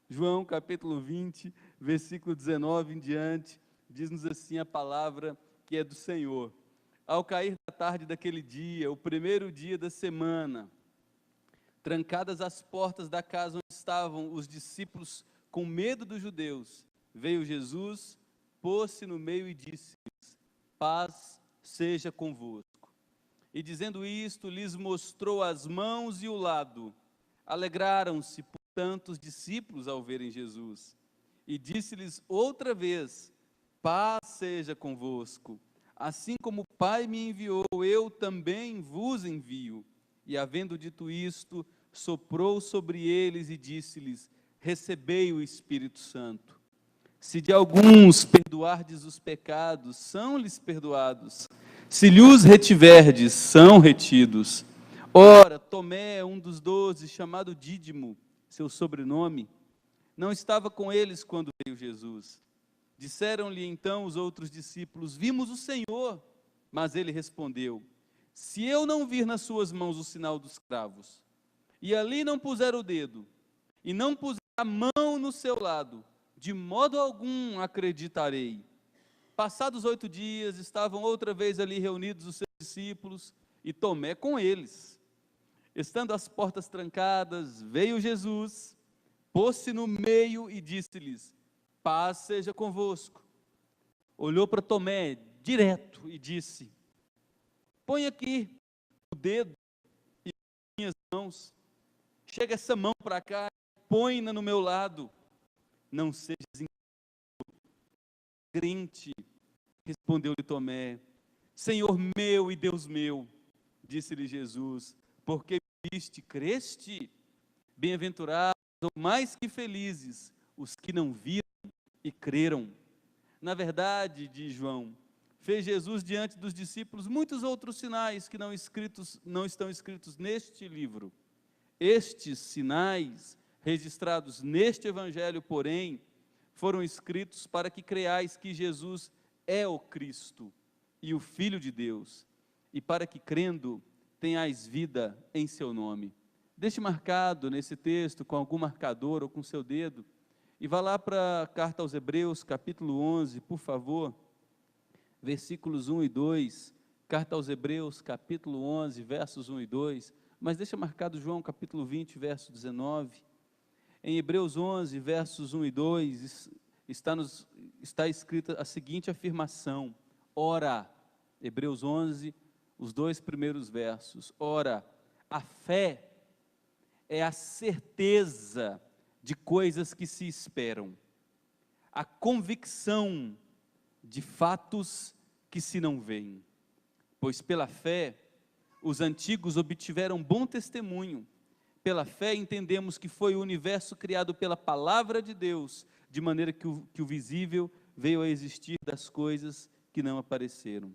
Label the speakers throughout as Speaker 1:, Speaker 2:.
Speaker 1: João capítulo 20, versículo 19 em diante, diz-nos assim a palavra que é do Senhor. Ao cair da tarde daquele dia, o primeiro dia da semana, trancadas as portas da casa onde estavam os discípulos com medo dos judeus, veio Jesus, pôs-se no meio e disse-lhes: paz seja convosco. E dizendo isto, lhes mostrou as mãos e o lado. Alegraram-se, portanto, os discípulos ao verem Jesus. E disse-lhes outra vez: paz seja convosco. Assim como o Pai me enviou, eu também vos envio. E havendo dito isto, soprou sobre eles e disse-lhes: recebei o Espírito Santo. Se de alguns perdoardes os pecados, são-lhes perdoados. Se lhes retiverdes, são retidos. Ora, Tomé, um dos 12, chamado Dídimo, seu sobrenome, não estava com eles quando veio Jesus. Disseram-lhe então os outros discípulos: vimos o Senhor. Mas ele respondeu: se eu não vir nas suas mãos o sinal dos cravos, e ali não puser o dedo, e não puser a mão no seu lado, de modo algum acreditarei. Passados 8 dias, estavam outra vez ali reunidos os seus discípulos, e Tomé com eles. Estando as portas trancadas, veio Jesus, pôs-se no meio e disse-lhes: paz seja convosco. Olhou para Tomé direto e disse: põe aqui o dedo e minhas mãos, chega essa mão para cá, põe-na no meu lado, não sejas crente. Respondeu-lhe Tomé: Senhor meu e Deus meu. Disse-lhe Jesus: porque me viste, creste? Bem-aventurados ou mais que felizes os que não viram e creram. Na verdade, diz João, fez Jesus diante dos discípulos muitos outros sinais que não estão escritos neste livro. Estes sinais, registrados neste evangelho, porém, foram escritos para que creiais que Jesus é o Cristo e o Filho de Deus, e para que, crendo, tenhais vida em seu nome. Deixe marcado nesse texto, com algum marcador ou com seu dedo, e vá lá para a carta aos Hebreus, capítulo 11, por favor, versículos 1 e 2, carta aos Hebreus, capítulo 11, versos 1 e 2, mas deixa marcado João, capítulo 20, verso 19, em Hebreus 11, versos 1 e 2, está escrita a seguinte afirmação: ora, Hebreus 11, os 2 primeiros versos, ora, a fé é a certeza de coisas que se esperam, a convicção de fatos que se não veem. Pois pela fé, os antigos obtiveram bom testemunho. Pela fé entendemos que foi o universo criado pela palavra de Deus, de maneira que o visível veio a existir das coisas que não apareceram.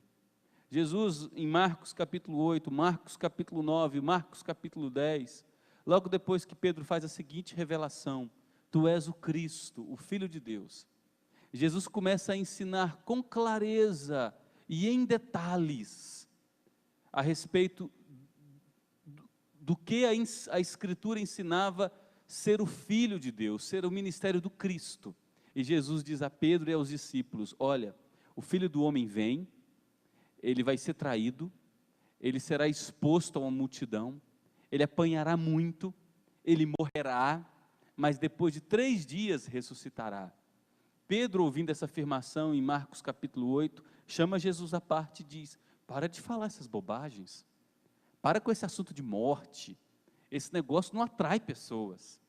Speaker 1: Jesus, em Marcos capítulo 8, Marcos capítulo 9, Marcos capítulo 10, logo depois que Pedro faz a seguinte revelação: tu és o Cristo, o Filho de Deus. Jesus começa a ensinar com clareza e em detalhes a respeito do que a Escritura ensinava ser o Filho de Deus, ser o ministério do Cristo. E Jesus diz a Pedro e aos discípulos: olha, o Filho do Homem vem, ele vai ser traído, ele será exposto a uma multidão, ele apanhará muito, ele morrerá, mas depois de 3 dias ressuscitará. Pedro, ouvindo essa afirmação em Marcos capítulo 8, chama Jesus à parte e diz: para de falar essas bobagens, para com esse assunto de morte, esse negócio não atrai pessoas,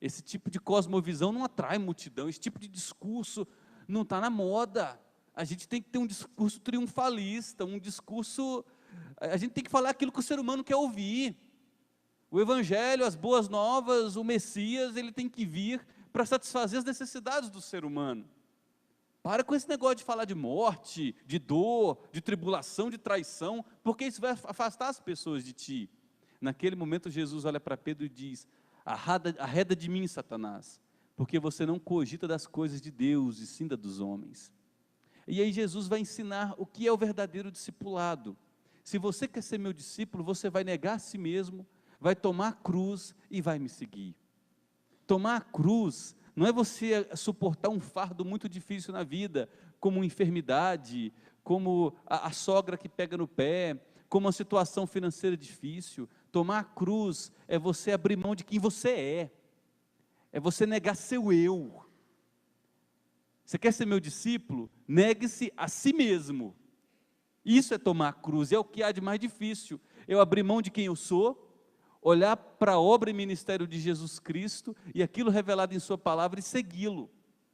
Speaker 1: esse tipo de cosmovisão não atrai multidão, esse tipo de discurso não está na moda. A gente tem que ter um discurso triunfalista, um discurso, a gente tem que falar aquilo que o ser humano quer ouvir. O Evangelho, as boas novas, o Messias, ele tem que vir para satisfazer as necessidades do ser humano. Para com esse negócio de falar de morte, de dor, de tribulação, de traição, porque isso vai afastar as pessoas de ti. Naquele momento Jesus olha para Pedro e diz: arreda de mim, Satanás, porque você não cogita das coisas de Deus e sim das dos homens. E aí Jesus vai ensinar o que é o verdadeiro discipulado. Se você quer ser meu discípulo, você vai negar a si mesmo, vai tomar a cruz e vai me seguir. Tomar a cruz não é você suportar um fardo muito difícil na vida, como enfermidade, como a sogra que pega no pé, como uma situação financeira difícil. Tomar a cruz é você abrir mão de quem você é você negar seu eu. Você quer ser meu discípulo? Negue-se a si mesmo. Isso é tomar a cruz, é o que há de mais difícil. Eu abrir mão de quem eu sou, olhar para a obra e ministério de Jesus Cristo, e aquilo revelado em sua palavra, e segui-lo.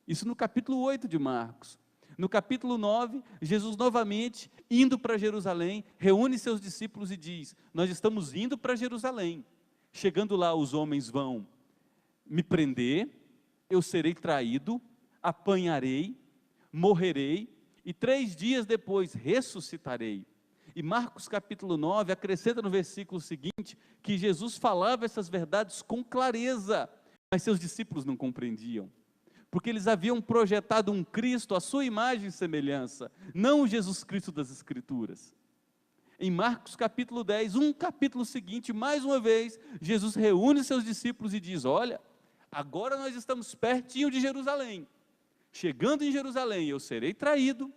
Speaker 1: Isso no capítulo 8 de Marcos. No capítulo 9, Jesus novamente, indo para Jerusalém, reúne seus discípulos e diz: nós estamos indo para Jerusalém. Chegando lá, os homens vão me prender, eu serei traído, apanharei, morrerei, e 3 dias depois ressuscitarei. E Marcos capítulo 9 acrescenta no versículo seguinte, que Jesus falava essas verdades com clareza, mas seus discípulos não compreendiam, porque eles haviam projetado um Cristo à sua imagem e semelhança, não o Jesus Cristo das Escrituras. Em Marcos capítulo 10, um capítulo seguinte, mais uma vez, Jesus reúne seus discípulos e diz: olha, agora nós estamos pertinho de Jerusalém. Chegando em Jerusalém, eu serei traído,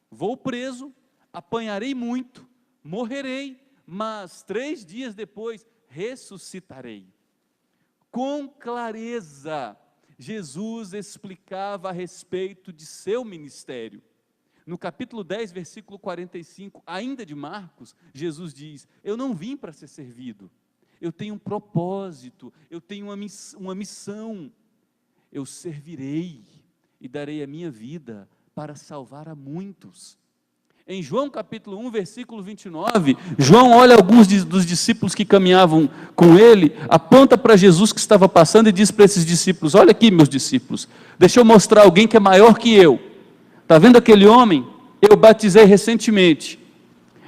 Speaker 1: vou preso, apanharei muito, morrerei, mas 3 dias depois ressuscitarei. Com clareza, Jesus explicava a respeito de seu ministério. No capítulo 10, versículo 45, ainda de Marcos, Jesus diz: eu não vim para ser servido, eu tenho um propósito, eu tenho uma missão, eu servirei e darei a minha vida para salvar a muitos. Em João capítulo 1, versículo 29, João olha alguns dos discípulos que caminhavam com ele, aponta para Jesus que estava passando e diz para esses discípulos: olha aqui, meus discípulos, deixa eu mostrar alguém que é maior que eu. Está vendo aquele homem? Eu batizei recentemente,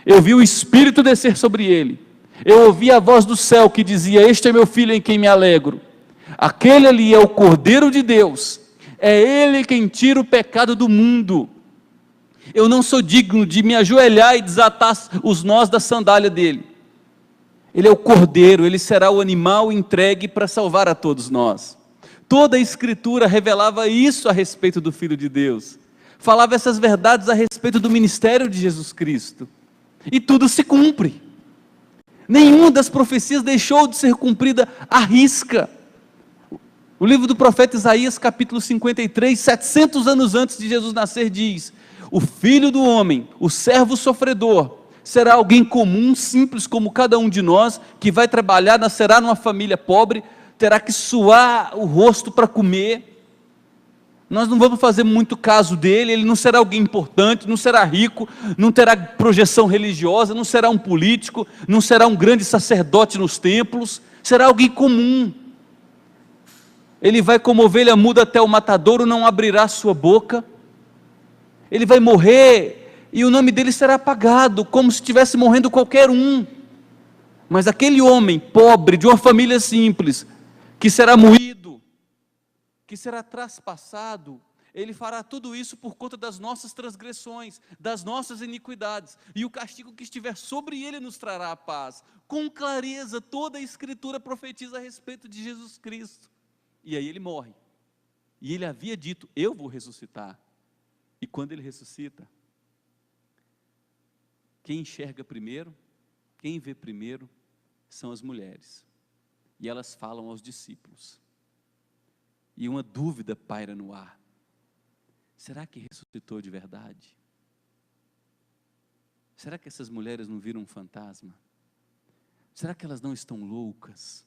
Speaker 1: eu vi o Espírito descer sobre ele, eu ouvi a voz do céu que dizia: este é meu filho em quem me alegro. Aquele ali é o Cordeiro de Deus, é Ele quem tira o pecado do mundo. Eu não sou digno de me ajoelhar e desatar os nós da sandália dele. Ele é o Cordeiro, ele será o animal entregue para salvar a todos nós. Toda a Escritura revelava isso a respeito do Filho de Deus, falava essas verdades a respeito do ministério de Jesus Cristo, e tudo se cumpre. Nenhuma das profecias deixou de ser cumprida à risca. O livro do profeta Isaías, capítulo 53, 700 anos antes de Jesus nascer, diz: o filho do homem, o servo sofredor, será alguém comum, simples como cada um de nós, que vai trabalhar, nascerá numa família pobre, terá que suar o rosto para comer. Nós não vamos fazer muito caso dele, ele não será alguém importante, não será rico, não terá projeção religiosa, não será um político, não será um grande sacerdote nos templos, será alguém comum. Ele vai como ovelha muda até o matadouro, não abrirá sua boca. Ele vai morrer e o nome dele será apagado, como se estivesse morrendo qualquer um. Mas aquele homem pobre, de uma família simples, que será moído, que será traspassado, ele fará tudo isso por conta das nossas transgressões, das nossas iniquidades, e o castigo que estiver sobre ele nos trará a paz. Com clareza, toda a Escritura profetiza a respeito de Jesus Cristo. E aí ele morre, e ele havia dito: eu vou ressuscitar. E quando ele ressuscita, quem enxerga primeiro, quem vê primeiro, são as mulheres, e elas falam aos discípulos, e uma dúvida paira no ar: será que ressuscitou de verdade? Será que essas mulheres não viram um fantasma? Será que elas não estão loucas?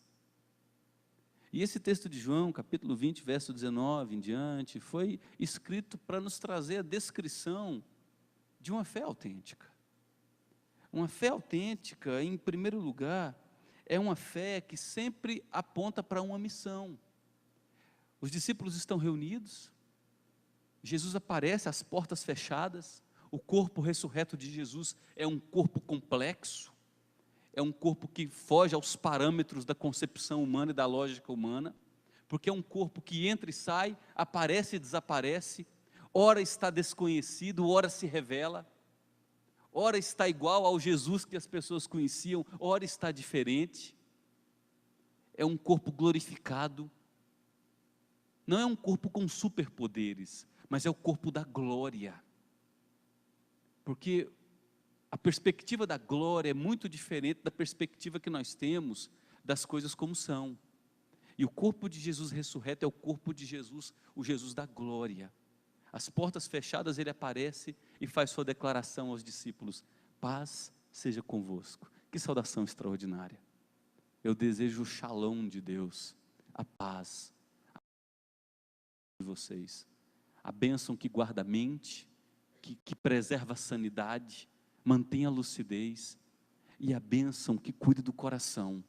Speaker 1: E esse texto de João, capítulo 20, verso 19 em diante, foi escrito para nos trazer a descrição de uma fé autêntica. Uma fé autêntica, em primeiro lugar, é uma fé que sempre aponta para uma missão. Os discípulos estão reunidos, Jesus aparece, as portas fechadas, o corpo ressurreto de Jesus é um corpo complexo, é um corpo que foge aos parâmetros da concepção humana e da lógica humana, porque é um corpo que entra e sai, aparece e desaparece, ora está desconhecido, ora se revela, ora está igual ao Jesus que as pessoas conheciam, ora está diferente. É um corpo glorificado, não é um corpo com superpoderes, mas é o corpo da glória. Porque a perspectiva da glória é muito diferente da perspectiva que nós temos das coisas como são. E o corpo de Jesus ressurreto é o corpo de Jesus, o Jesus da glória. As portas fechadas, ele aparece e faz sua declaração aos discípulos: paz seja convosco. Que saudação extraordinária. Eu desejo o shalom de Deus, a paz de vocês, a bênção que guarda a mente, que preserva a sanidade, mantém a lucidez, e a bênção que cuida do coração.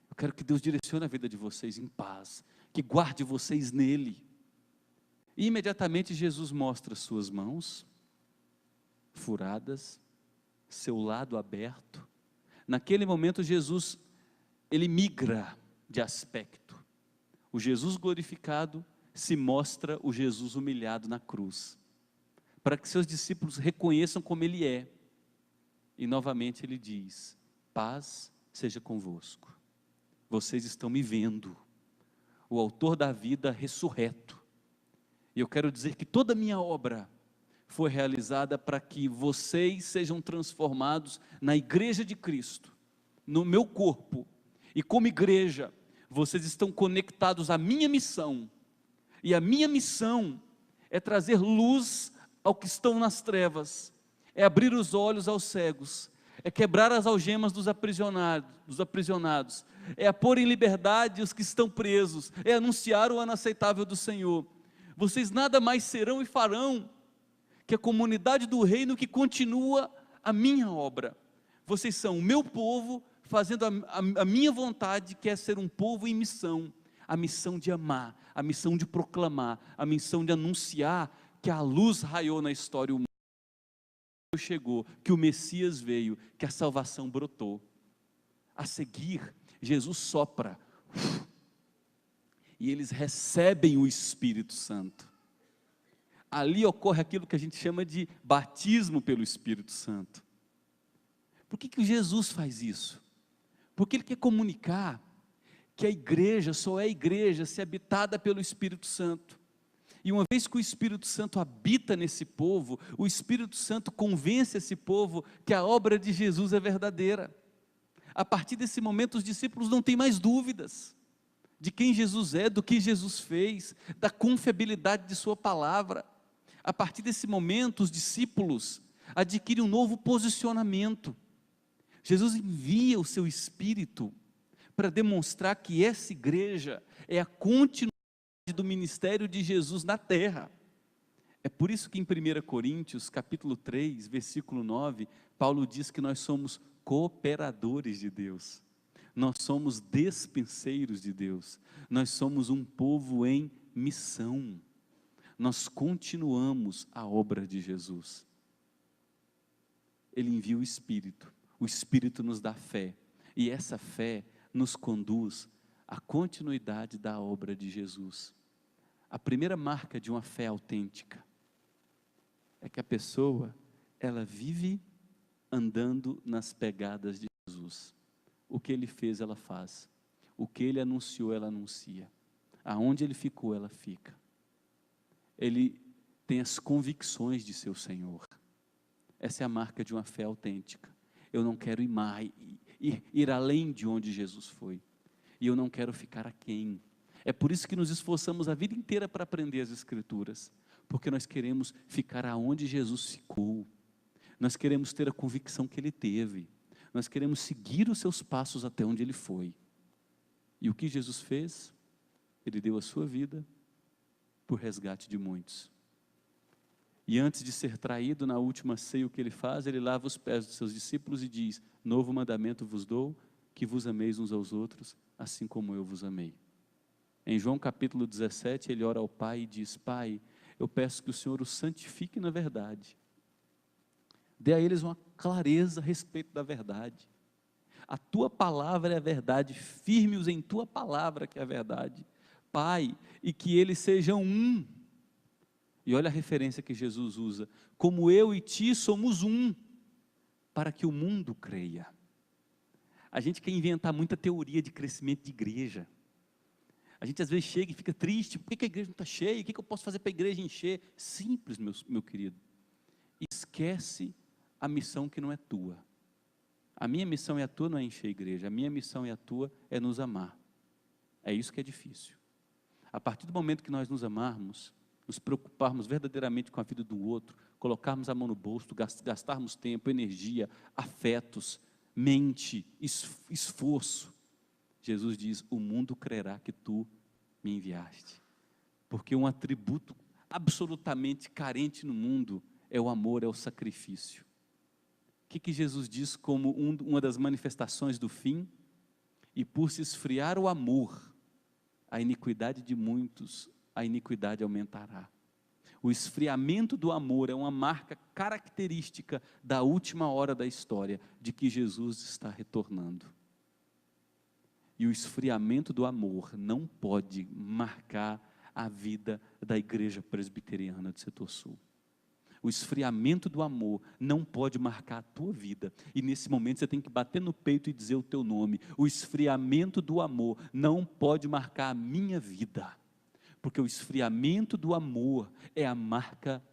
Speaker 1: Eu quero que Deus direcione a vida de vocês em paz, que guarde vocês nele. E imediatamente Jesus mostra suas mãos furadas, seu lado aberto. Naquele momento Jesus, ele migra de aspecto. O Jesus glorificado se mostra o Jesus humilhado na cruz, para que seus discípulos reconheçam como ele é. E novamente ele diz: paz seja convosco. Vocês estão me vendo, o autor da vida ressurreto. E eu quero dizer que toda a minha obra foi realizada para que vocês sejam transformados na igreja de Cristo, no meu corpo. E como igreja, vocês estão conectados à minha missão. E a minha missão é trazer luz ao que estão nas trevas, é abrir os olhos aos cegos, é quebrar as algemas dos aprisionados, é pôr em liberdade os que estão presos, é anunciar o ano aceitável do Senhor. Vocês nada mais serão e farão que a comunidade do reino que continua a minha obra. Vocês são o meu povo, fazendo a minha vontade, que é ser um povo em missão, a missão de amar, a missão de proclamar, a missão de anunciar que a luz raiou na história humana, chegou, que o Messias veio, que a salvação brotou. A seguir, Jesus sopra, e eles recebem o Espírito Santo. Ali ocorre aquilo que a gente chama de batismo pelo Espírito Santo. Por que Jesus faz isso? Porque ele quer comunicar que a igreja só é igreja se habitada pelo Espírito Santo. E uma vez que o Espírito Santo habita nesse povo, o Espírito Santo convence esse povo que a obra de Jesus é verdadeira. A partir desse momento, os discípulos não têm mais dúvidas de quem Jesus é, do que Jesus fez, da confiabilidade de sua palavra. A partir desse momento, os discípulos adquirem um novo posicionamento. Jesus envia o seu Espírito para demonstrar que essa igreja é a continuidade do ministério de Jesus na terra. É por isso que em 1 Coríntios, capítulo 3, versículo 9, Paulo diz que nós somos cooperadores de Deus, nós somos despenseiros de Deus, nós somos um povo em missão, nós continuamos a obra de Jesus. Ele envia o Espírito nos dá fé, e essa fé nos conduz à continuidade da obra de Jesus. A primeira marca de uma fé autêntica é que a pessoa, ela vive andando nas pegadas de Jesus. O que ele fez, ela faz. O que ele anunciou, ela anuncia. Aonde ele ficou, ela fica. Ele tem as convicções de seu Senhor. Essa é a marca de uma fé autêntica. Eu não quero ir além de onde Jesus foi. E eu não quero ficar aquém. É por isso que nos esforçamos a vida inteira para aprender as Escrituras. Porque nós queremos ficar aonde Jesus ficou. Nós queremos ter a convicção que ele teve. Nós queremos seguir os seus passos até onde ele foi. E o que Jesus fez? Ele deu a sua vida por resgate de muitos. E antes de ser traído, na última ceia, o que ele faz? Ele lava os pés dos seus discípulos e diz: novo mandamento vos dou, que vos ameis uns aos outros, assim como eu vos amei. Em João capítulo 17, ele ora ao Pai e diz: Pai, eu peço que o Senhor os santifique na verdade. Dê a eles uma clareza a respeito da verdade. A tua palavra é a verdade, firme-os em tua palavra que é a verdade. Pai, e que eles sejam um. E olha a referência que Jesus usa: como eu e ti somos um, para que o mundo creia. A gente quer inventar muita teoria de crescimento de igreja. A gente às vezes chega e fica triste, por que a igreja não está cheia? O que eu posso fazer para a igreja encher? Simples, meu querido. Esquece a missão que não é tua. A minha missão e a tua não é encher a igreja, a minha missão e a tua é nos amar. É isso que é difícil. A partir do momento que nós nos amarmos, nos preocuparmos verdadeiramente com a vida do outro, colocarmos a mão no bolso, gastarmos tempo, energia, afetos, mente, esforço, Jesus diz, o mundo crerá que tu me enviaste. Porque um atributo absolutamente carente no mundo é o amor, é o sacrifício. O que Jesus diz como uma das manifestações do fim? E por se esfriar o amor, a iniquidade de muitos, a iniquidade aumentará. O esfriamento do amor é uma marca característica da última hora da história, de que Jesus está retornando. E o esfriamento do amor não pode marcar a vida da igreja presbiteriana do Setor Sul. O esfriamento do amor não pode marcar a tua vida. E nesse momento você tem que bater no peito e dizer o teu nome. O esfriamento do amor não pode marcar a minha vida. Porque o esfriamento do amor é a marca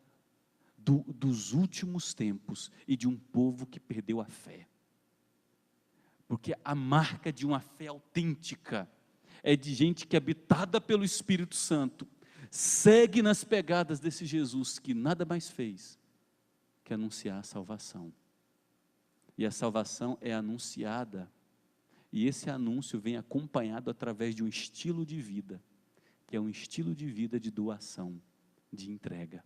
Speaker 1: dos últimos tempos e de um povo que perdeu a fé. Porque a marca de uma fé autêntica é de gente que, habitada pelo Espírito Santo, segue nas pegadas desse Jesus que nada mais fez que anunciar a salvação. E a salvação é anunciada, e esse anúncio vem acompanhado através de um estilo de vida, que é um estilo de vida de doação, de entrega.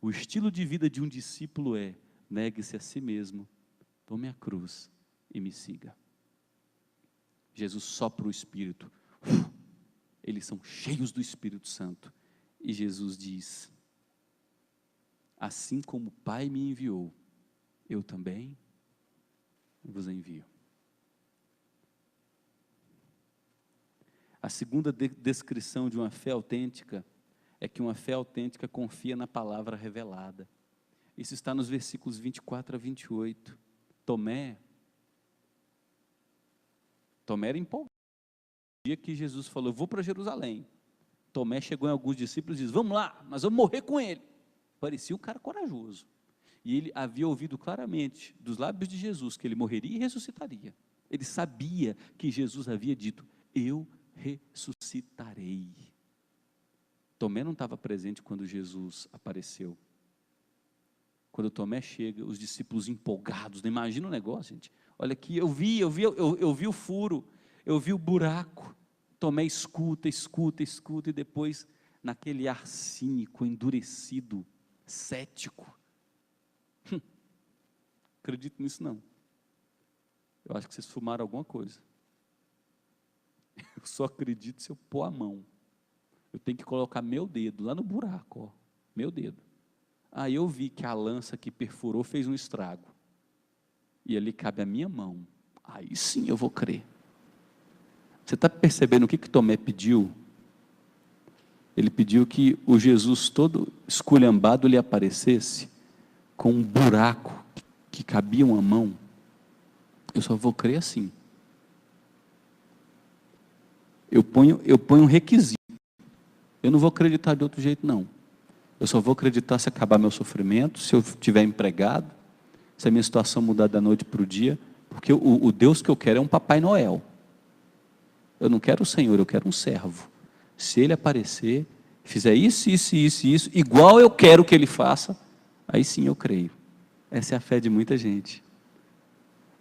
Speaker 1: O estilo de vida de um discípulo é: negue-se a si mesmo, tome a cruz e me siga. Jesus sopra o Espírito, eles são cheios do Espírito Santo, e Jesus diz: assim como o Pai me enviou, eu também vos envio. A segunda descrição de uma fé autêntica é que uma fé autêntica confia na palavra revelada. Isso está nos versículos 24 a 28. Tomé era empolgado. No dia que Jesus falou, eu vou para Jerusalém, Tomé chegou em alguns discípulos e disse, vamos lá, nós vamos morrer com ele. Parecia um cara corajoso. E ele havia ouvido claramente, dos lábios de Jesus, que ele morreria e ressuscitaria. Ele sabia que Jesus havia dito, eu ressuscitarei. Tomé não estava presente quando Jesus apareceu. Quando Tomé chega, os discípulos empolgados, não imagina o negócio, gente. Olha aqui, eu vi o furo, eu vi o buraco. Tomé escuta, e depois, naquele ar cínico, endurecido, cético. Acredito nisso não. Eu acho que vocês fumaram alguma coisa. Eu só acredito se eu pôr a mão. Eu tenho que colocar meu dedo lá no buraco, ó, meu dedo. Aí eu vi que a lança que perfurou fez um estrago. E ali cabe a minha mão. Aí sim eu vou crer. Você está percebendo o que Tomé pediu? Ele pediu que o Jesus todo esculhambado lhe aparecesse com um buraco que cabia uma mão. Eu só vou crer assim. Eu ponho um requisito. Eu não vou acreditar de outro jeito não. Eu só vou acreditar se acabar meu sofrimento, se eu estiver empregado, se a minha situação mudar da noite para o dia, porque o Deus que eu quero é um Papai Noel. Eu não quero o Senhor, eu quero um servo. Se Ele aparecer, fizer isso, igual eu quero que Ele faça, aí sim eu creio. Essa é a fé de muita gente.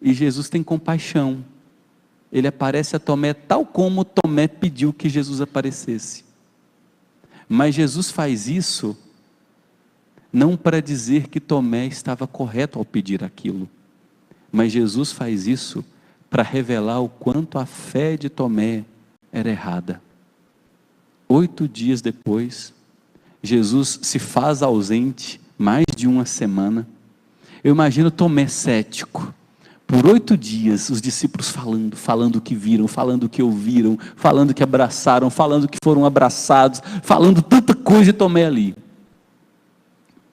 Speaker 1: E Jesus tem compaixão. Ele aparece a Tomé tal como Tomé pediu que Jesus aparecesse. Mas Jesus faz isso não para dizer que Tomé estava correto ao pedir aquilo, mas Jesus faz isso para revelar o quanto a fé de Tomé era errada. 8 dias depois, Jesus se faz ausente mais de uma semana. Eu imagino Tomé cético. Por 8 dias, os discípulos falando o que viram, falando o que ouviram, falando que abraçaram, falando que foram abraçados, falando tanta coisa e Tomé ali.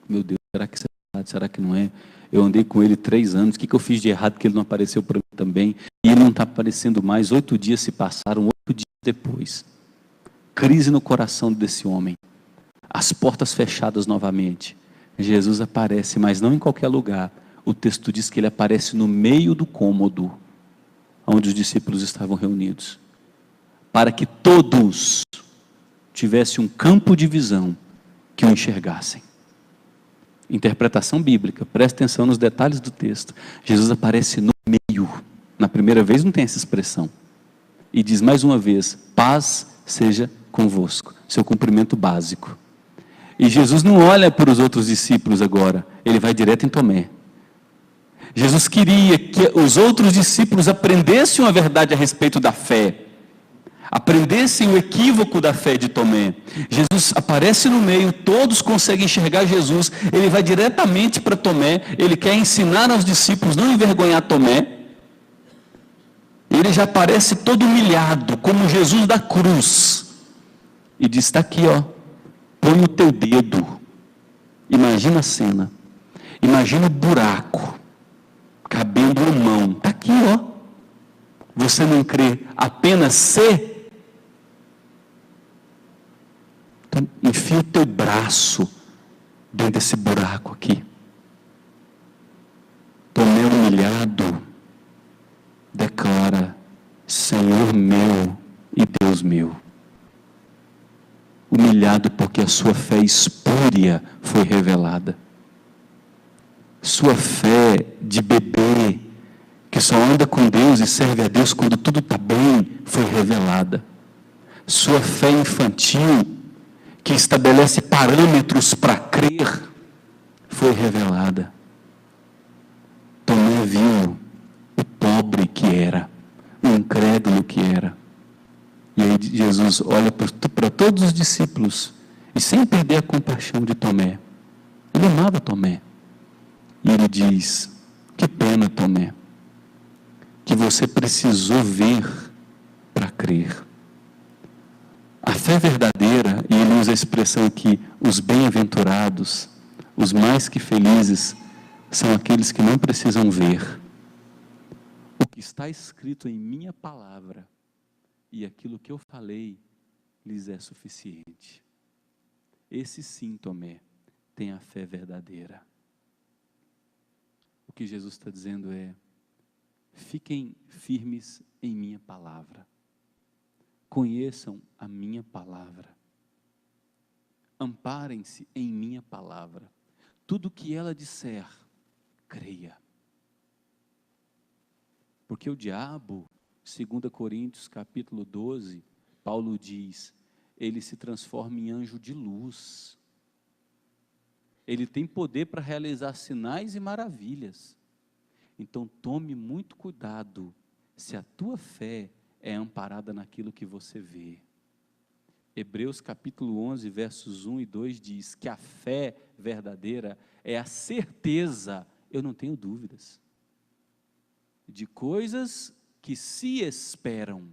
Speaker 1: Meu Deus, será que isso é verdade? Será que não é? Eu andei com ele 3 anos, o que eu fiz de errado que ele não apareceu para mim também? E ele não está aparecendo mais. 8 dias se passaram, 8 dias depois. crise no coração desse homem, as portas fechadas novamente. Jesus aparece, mas não em qualquer lugar. O texto diz que ele aparece no meio do cômodo, onde os discípulos estavam reunidos, para que todos tivessem um campo de visão que o enxergassem. Interpretação bíblica, presta atenção nos detalhes do texto. Jesus aparece no meio. Na primeira vez não tem essa expressão. E diz mais uma vez: paz seja convosco. Seu cumprimento básico. E Jesus não olha para os outros discípulos agora, ele vai direto em Tomé. Jesus queria que os outros discípulos aprendessem a verdade a respeito da fé, aprendessem o equívoco da fé de Tomé. Jesus aparece no meio, todos conseguem enxergar Jesus, ele vai diretamente para Tomé, ele quer ensinar aos discípulos, não envergonhar Tomé. Ele já aparece todo humilhado, como Jesus da cruz, e diz: está aqui, ó, põe o teu dedo. Imagina a cena, imagina o buraco, cabendo uma mão, está aqui, ó. Você não crê, apenas se. Então, enfia o teu braço dentro desse buraco aqui. Tomé humilhado, declara: Senhor meu e Deus meu. Humilhado porque a sua fé espúria foi revelada. Sua fé de bebê, que só anda com Deus e serve a Deus quando tudo está bem, foi revelada. Sua fé infantil, que estabelece parâmetros para crer, foi revelada. Tomé viu o pobre que era, o incrédulo que era. E aí Jesus olha para todos os discípulos, e sem perder a compaixão de Tomé, ele amava Tomé, e ele diz: que pena, Tomé, que você precisou ver para crer. A fé verdadeira, e ele usa a expressão aqui, os bem-aventurados, os mais que felizes, são aqueles que não precisam ver. O que está escrito em minha palavra e aquilo que eu falei lhes é suficiente. Esse sim, Tomé, tem a fé verdadeira. O que Jesus está dizendo é: fiquem firmes em minha palavra. Conheçam a minha palavra. Amparem-se em minha palavra. Tudo que ela disser, creia. Porque o diabo, 2 Coríntios capítulo 12, Paulo diz, ele se transforma em anjo de luz. Ele tem poder para realizar sinais e maravilhas. Então tome muito cuidado se a tua fé é amparada naquilo que você vê. Hebreus capítulo 11, versos 1 e 2 diz que a fé verdadeira é a certeza, eu não tenho dúvidas, de coisas que se esperam.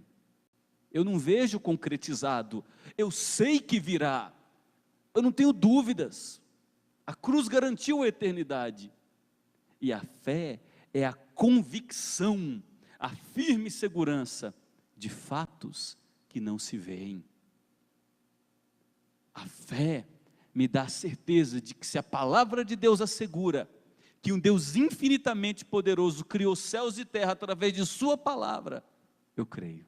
Speaker 1: Eu não vejo concretizado, eu sei que virá, eu não tenho dúvidas. A cruz garantiu a eternidade. E a fé é a convicção, a firme segurança de fatos que não se veem. A fé me dá a certeza de que se a palavra de Deus assegura que um Deus infinitamente poderoso criou céus e terra através de sua palavra, eu creio.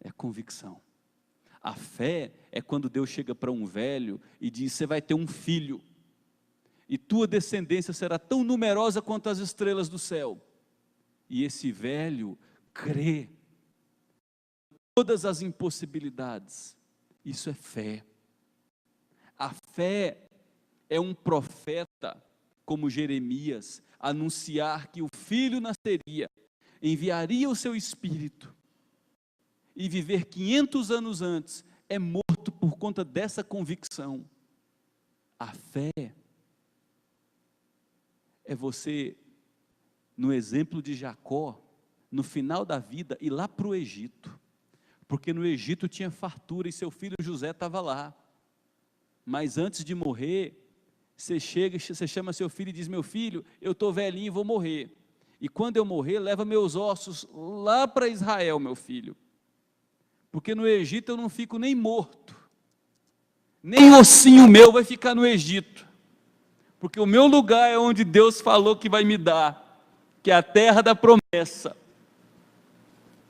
Speaker 1: É convicção. A fé é quando Deus chega para um velho e diz: você vai ter um filho, e tua descendência será tão numerosa quanto as estrelas do céu. E esse velho crê todas as impossibilidades. Isso é fé. A fé é um profeta, como Jeremias, anunciar que o filho nasceria, enviaria o seu espírito, e viver 500 anos antes, é morto por conta dessa convicção. A fé é você, no exemplo de Jacó, no final da vida, ir lá para o Egito, porque no Egito tinha fartura e seu filho José estava lá. Mas antes de morrer, você chama seu filho e diz: meu filho, eu estou velhinho e vou morrer, e quando eu morrer, leva meus ossos lá para Israel, meu filho, Porque no Egito eu não fico nem morto, nem ossinho meu vai ficar no Egito, porque o meu lugar é onde Deus falou que vai me dar, que é a terra da promessa.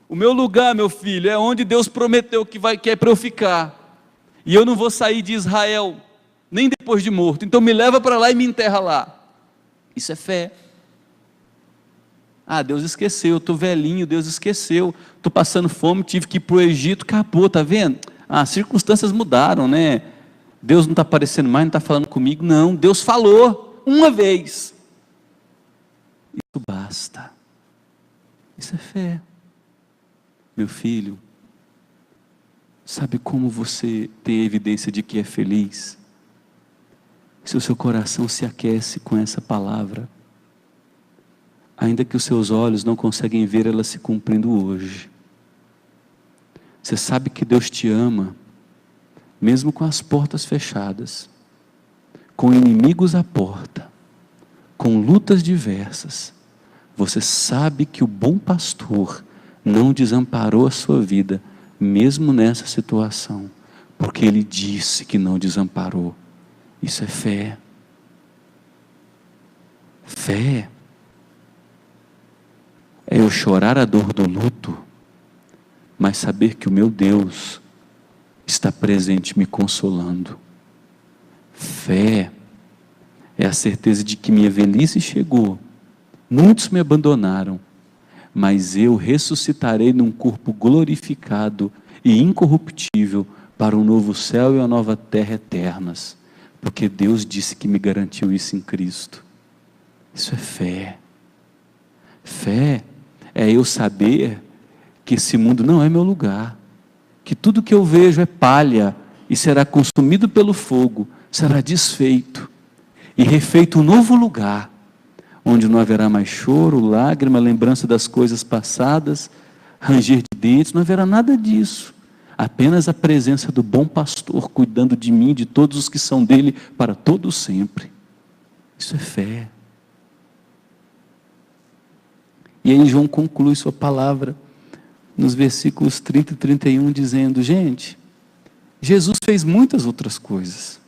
Speaker 1: O meu lugar, meu filho, é onde Deus prometeu que é para eu ficar, e eu não vou sair de Israel, nem depois de morto, então me leva para lá e me enterra lá. Isso é fé. Ah, Deus esqueceu, eu estou velhinho, Deus esqueceu, estou passando fome, tive que ir para o Egito, acabou, está vendo? As circunstâncias mudaram, né? Deus não está aparecendo mais, não está falando comigo, não, Deus falou, uma vez, isso basta, isso é fé. Meu filho, sabe como você tem evidência de que é feliz? Se o seu coração se aquece com essa palavra, ainda que os seus olhos não conseguem ver ela se cumprindo hoje. Você sabe que Deus te ama, mesmo com as portas fechadas, com inimigos à porta, com lutas diversas. Você sabe que o bom pastor não desamparou a sua vida, mesmo nessa situação, porque Ele disse que não desamparou. Isso é fé. Fé é eu chorar a dor do luto, mas saber que o meu Deus está presente me consolando. Fé é a certeza de que minha velhice chegou, muitos me abandonaram, mas eu ressuscitarei num corpo glorificado e incorruptível para um novo céu e uma nova terra eternas, porque Deus disse que me garantiu isso em Cristo. Isso é fé. Fé é eu saber que esse mundo não é meu lugar, que tudo que eu vejo é palha e será consumido pelo fogo, será desfeito e refeito um novo lugar, onde não haverá mais choro, lágrima, lembrança das coisas passadas, ranger de dentes, não haverá nada disso, apenas a presença do bom pastor cuidando de mim e de todos os que são dele para todo sempre. Isso é fé. E aí João conclui sua palavra nos versículos 30 e 31 dizendo: gente, Jesus fez muitas outras coisas,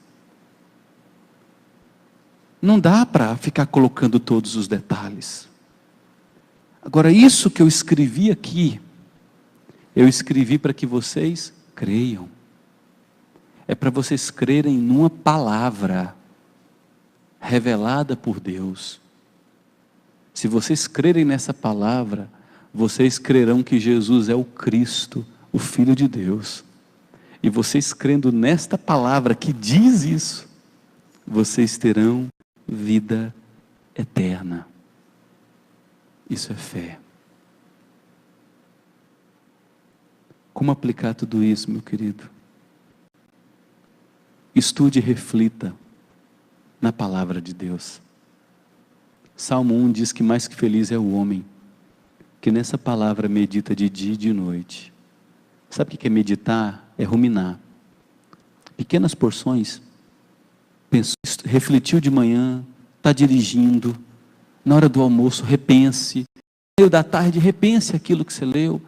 Speaker 1: não dá para ficar colocando todos os detalhes. Agora, isso que eu escrevi aqui, eu escrevi para que vocês creiam, é para vocês crerem numa palavra revelada por Deus. Se vocês crerem nessa palavra, vocês crerão que Jesus é o Cristo, o Filho de Deus. E vocês crendo nesta palavra que diz isso, vocês terão vida eterna. Isso é fé. Como aplicar tudo isso, meu querido? Estude e reflita na palavra de Deus. Salmo 1 diz que mais que feliz é o homem que nessa palavra medita de dia e de noite. Sabe o que é meditar? É ruminar. Pequenas porções. Pensou, refletiu de manhã, está dirigindo, na hora do almoço, repense. No meio da tarde, repense aquilo que você leu.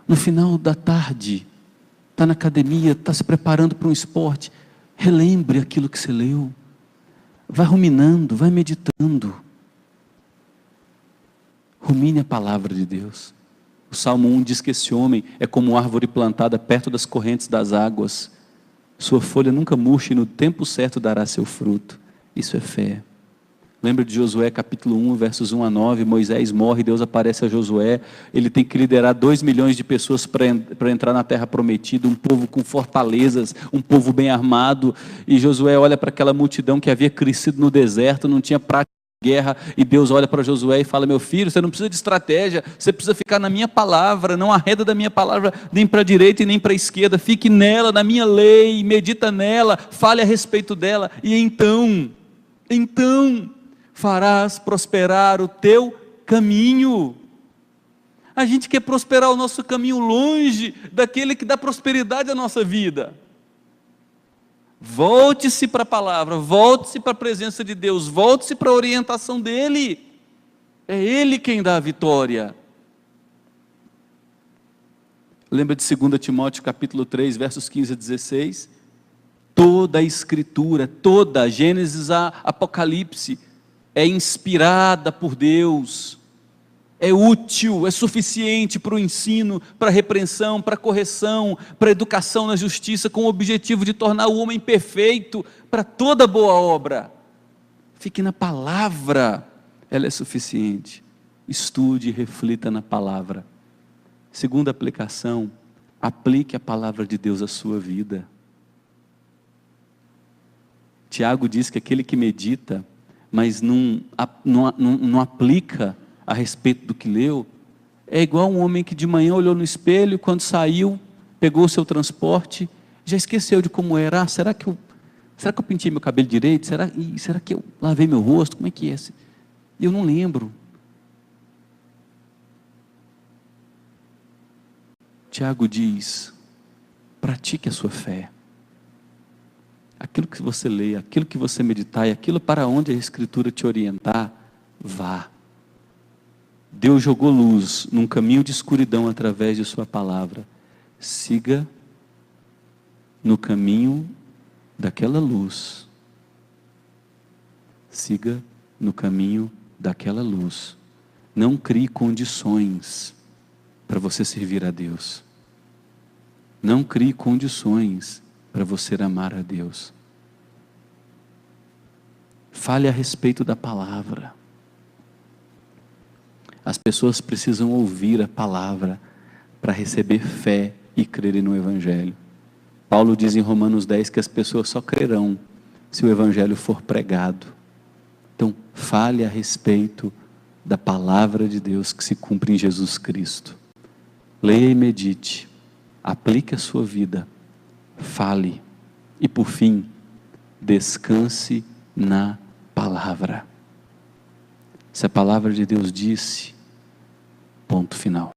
Speaker 1: No final da tarde, está na academia, está se preparando para um esporte, relembre aquilo que você leu. Vai ruminando, vai meditando. Rumine a palavra de Deus. O Salmo 1 diz que esse homem é como uma árvore plantada perto das correntes das águas. Sua folha nunca murcha e no tempo certo dará seu fruto. Isso é fé. Lembra de Josué capítulo 1, versos 1 a 9, Moisés morre, Deus aparece a Josué, ele tem que liderar 2 milhões de pessoas para entrar na terra prometida, um povo com fortalezas, um povo bem armado, e Josué olha para aquela multidão que havia crescido no deserto, não tinha prática de guerra, e Deus olha para Josué e fala: meu filho, você não precisa de estratégia, você precisa ficar na minha palavra, não arreda da minha palavra nem para a direita e nem para a esquerda, fique nela, na minha lei, medita nela, fale a respeito dela, e então farás prosperar o teu caminho. A gente quer prosperar o nosso caminho longe daquele que dá prosperidade à nossa vida. Volte-se para a palavra, volte-se para a presença de Deus, volte-se para a orientação dEle. É Ele quem dá a vitória. Lembra de 2 Timóteo capítulo 3, versos 15 a 16? Toda a Escritura, toda, Gênesis a Apocalipse, é inspirada por Deus, é útil, é suficiente para o ensino, para a repreensão, para a correção, para a educação na justiça, com o objetivo de tornar o homem perfeito para toda boa obra. Fique na palavra, ela é suficiente. Estude e reflita na palavra. Segunda aplicação, aplique a palavra de Deus à sua vida. Tiago diz que aquele que medita, mas não aplica a respeito do que leu, é igual um homem que de manhã olhou no espelho, quando saiu, pegou o seu transporte, já esqueceu de como era. Será que eu pintei meu cabelo direito? Será que eu lavei meu rosto? Como é que é? Eu não lembro. Tiago diz, pratique a sua fé. Aquilo que você lê, aquilo que você meditar, e aquilo para onde a Escritura te orientar, vá. Deus jogou luz num caminho de escuridão através de sua palavra. Siga no caminho daquela luz. Siga no caminho daquela luz. Não crie condições para você servir a Deus. Não crie condições para você amar a Deus. Fale a respeito da palavra. As pessoas precisam ouvir a palavra para receber fé e crerem no Evangelho. Paulo diz em Romanos 10 que as pessoas só crerão se o Evangelho for pregado. Então, fale a respeito da palavra de Deus que se cumpre em Jesus Cristo. Leia e medite. Aplique a sua vida. Fale. E por fim, descanse na palavra. Se a palavra de Deus disse, ponto final.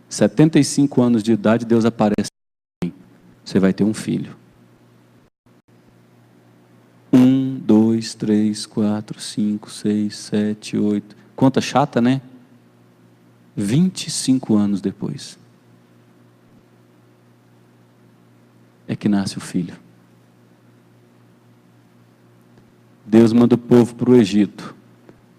Speaker 1: 75 anos de idade, Deus aparece. Você vai ter um filho. 1, 2, 3, 4, 5, 6, 7, 8. Conta chata, né? 25 anos depois é que nasce o filho. Deus manda o povo para o Egito.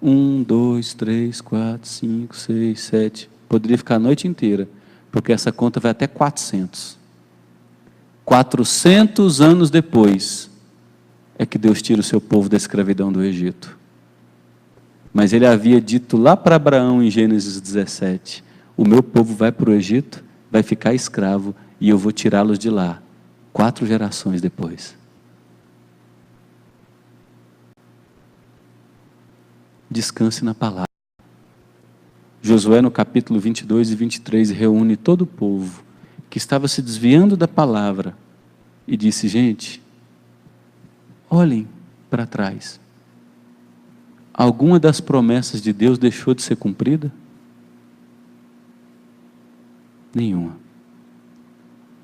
Speaker 1: 1, 2, 3, 4, 5, 6, 7. Poderia ficar a noite inteira, porque essa conta vai até 400. 400 anos depois é que Deus tira o seu povo da escravidão do Egito. Mas ele havia dito lá para Abraão em Gênesis 17, o meu povo vai para o Egito, vai ficar escravo e eu vou tirá-los de lá. 4 gerações depois. Descanse na palavra. Josué no capítulo 22 e 23 reúne todo o povo que estava se desviando da palavra e disse, gente, olhem para trás. Alguma das promessas de Deus deixou de ser cumprida? Nenhuma.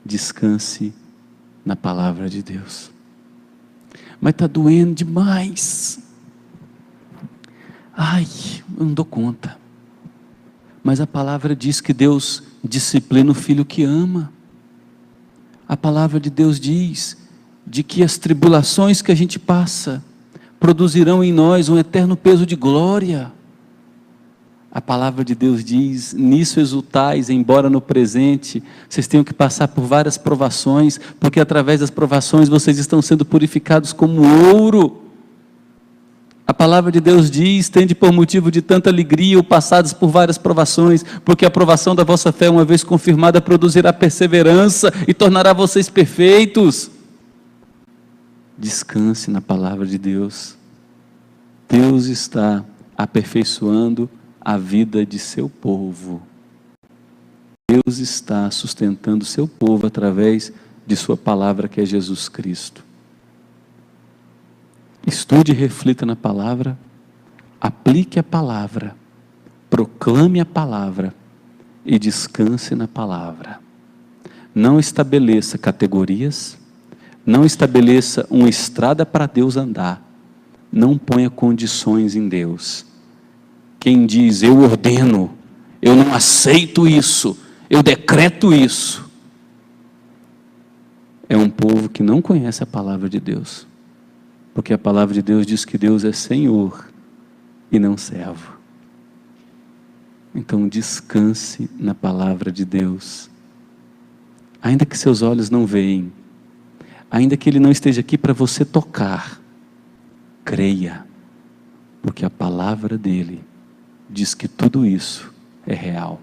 Speaker 1: Descanse na palavra de Deus. Mas está doendo demais. Ai, eu não dou conta. Mas a palavra diz que Deus disciplina o filho que ama. A palavra de Deus diz de que as tribulações que a gente passa produzirão em nós um eterno peso de glória. A palavra de Deus diz, nisso exultais, embora no presente vocês tenham que passar por várias provações, porque através das provações vocês estão sendo purificados como ouro. A palavra de Deus diz, tende por motivo de tanta alegria ou passados por várias provações, porque a provação da vossa fé, uma vez confirmada, produzirá perseverança e tornará vocês perfeitos. Descanse na palavra de Deus. Deus está aperfeiçoando a vida de seu povo. Deus está sustentando seu povo através de sua palavra, que é Jesus Cristo. Estude e reflita na palavra, aplique a palavra, proclame a palavra e descanse na palavra. Não estabeleça categorias, não estabeleça uma estrada para Deus andar, não ponha condições em Deus. Quem diz, eu ordeno, eu não aceito isso, eu decreto isso, é um povo que não conhece a palavra de Deus, porque a palavra de Deus diz que Deus é Senhor e não servo. Então descanse na palavra de Deus, ainda que seus olhos não veem, ainda que Ele não esteja aqui para você tocar, creia, porque a palavra dEle diz que tudo isso é real.